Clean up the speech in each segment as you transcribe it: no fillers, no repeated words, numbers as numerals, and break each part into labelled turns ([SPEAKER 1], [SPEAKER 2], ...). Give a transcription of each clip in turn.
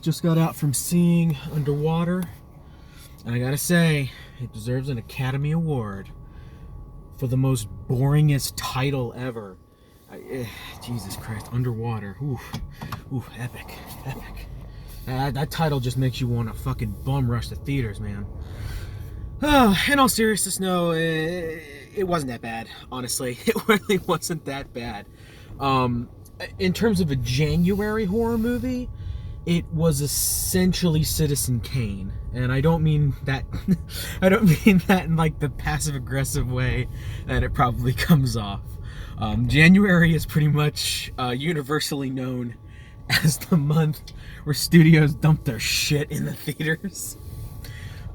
[SPEAKER 1] Just got out from seeing Underwater, and I gotta say, it deserves an Academy Award for the most boringest title ever. Jesus Christ, Underwater. Ooh, epic. That title just makes you want to fucking bum rush the theaters, man. In all seriousness, no, it wasn't that bad, honestly. It really wasn't that bad. In terms of a January horror movie, it was essentially Citizen Kane, and I don't mean that in like the passive aggressive way that it probably comes off. January is pretty much universally known as the month where studios dump their shit in the theaters.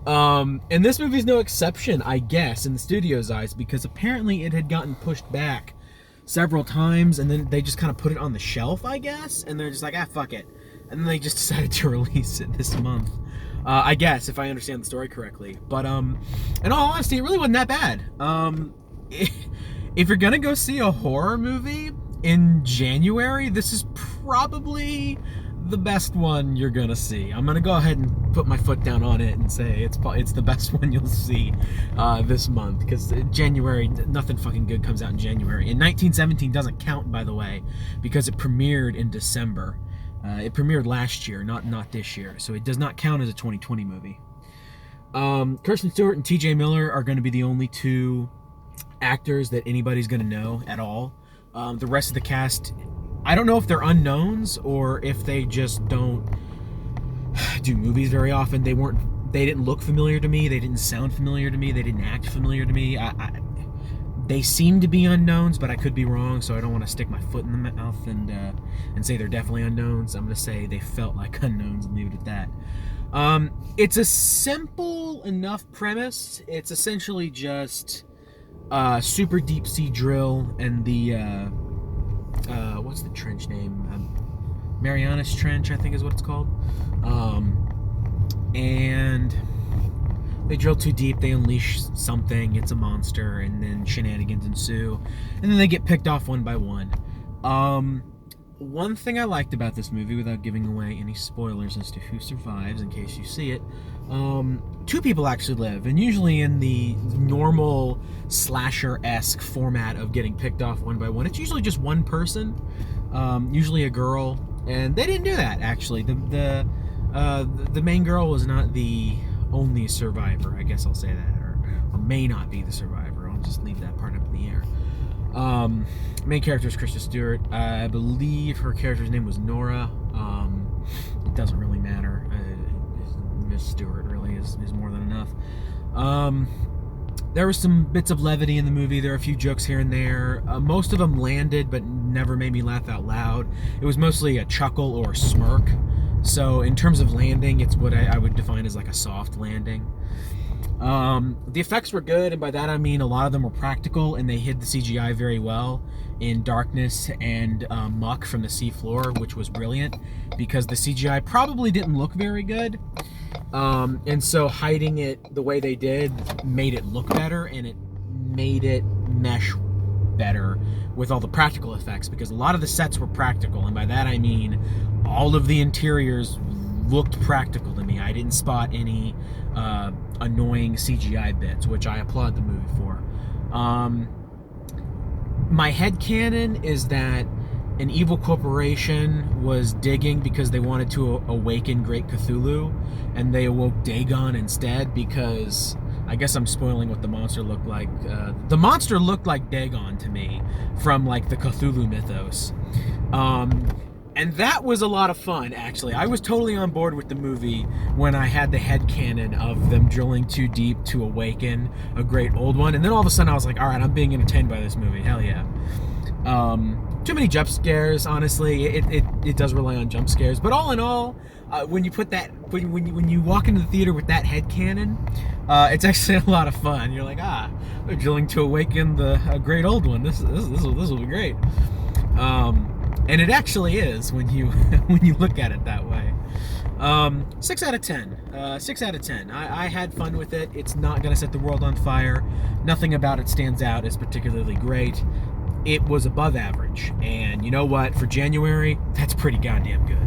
[SPEAKER 1] And this movie's no exception, I guess, in the studio's eyes, because apparently it had gotten pushed back several times, and then they just kind of put it on the shelf, I guess, and they're just like, fuck it. And then they just decided to release it this month. I guess, if I understand the story correctly. But, in all honesty, it really wasn't that bad. If you're gonna go see a horror movie in January, this is probably the best one you're gonna see. I'm gonna go ahead and put my foot down on it and say it's the best one you'll see this month, because January, nothing fucking good comes out in January. And 1917 doesn't count, by the way, because it premiered in December. It premiered last year, not this year, so it does not count as a 2020 movie. Kirsten Stewart and T.J. Miller are going to be the only two actors that anybody's going to know at all. The rest of the cast, I don't know if they're unknowns or if they just don't do movies very often. They didn't look familiar to me. They didn't sound familiar to me. They didn't act familiar to me. They seem to be unknowns, but I could be wrong, so I don't want to stick my foot in the mouth and say they're definitely unknowns. I'm going to say they felt like unknowns and leave it at that. It's a simple enough premise. It's essentially just super deep sea drill and the what's the trench name? Marianas Trench, I think is what it's called. And they drill too deep, they unleash something, it's a monster, and then shenanigans ensue. And then they get picked off one by one. One thing I liked about this movie, without giving away any spoilers as to who survives, in case you see it, two people actually live. And usually in the normal slasher-esque format of getting picked off one by one, it's usually just one person, usually a girl. And they didn't do that, actually. The main girl was not the only survivor, I guess I'll say that, or may not be the survivor. I'll just leave that part up in the air. Main character is Kristen Stewart. I believe her character's name was Nora. It doesn't really matter. Miss Stewart really is more than enough. There were some bits of levity in the movie. There are a few jokes here and there. Most of them landed, but never made me laugh out loud. It was mostly a chuckle or a smirk. So in terms of landing, it's what I would define as like a soft landing. The effects were good, and by that I mean a lot of them were practical, and they hid the CGI very well in darkness and muck from the seafloor, which was brilliant, because the CGI probably didn't look very good. And so hiding it the way they did made it look better, and it made it mesh better with all the practical effects, because a lot of the sets were practical, and by that I mean all of the interiors looked practical to me. I didn't spot any annoying CGI bits, which I applaud the movie for. My headcanon is that an evil corporation was digging because they wanted to awaken Great Cthulhu, and they awoke Dagon instead, because I guess I'm spoiling what the monster looked like. The monster looked like Dagon to me from like the Cthulhu mythos. And that was a lot of fun, actually. I was totally on board with the movie when I had the headcanon of them drilling too deep to awaken a great old one. And then all of a sudden I was like, all right, I'm being entertained by this movie. Hell yeah. Too many jump scares, honestly. It does rely on jump scares. But all in all, when you put that, when you walk into the theater with that headcanon, it's actually a lot of fun. You're like, they're drilling to awaken a great old one. This will be great. And it actually is when you when you look at it that way. 6 out of 10. 6 out of 10. I had fun with it. It's not going to set the world on fire. Nothing about it stands out as particularly great. it was above average. And you know what? For January, that's pretty goddamn good.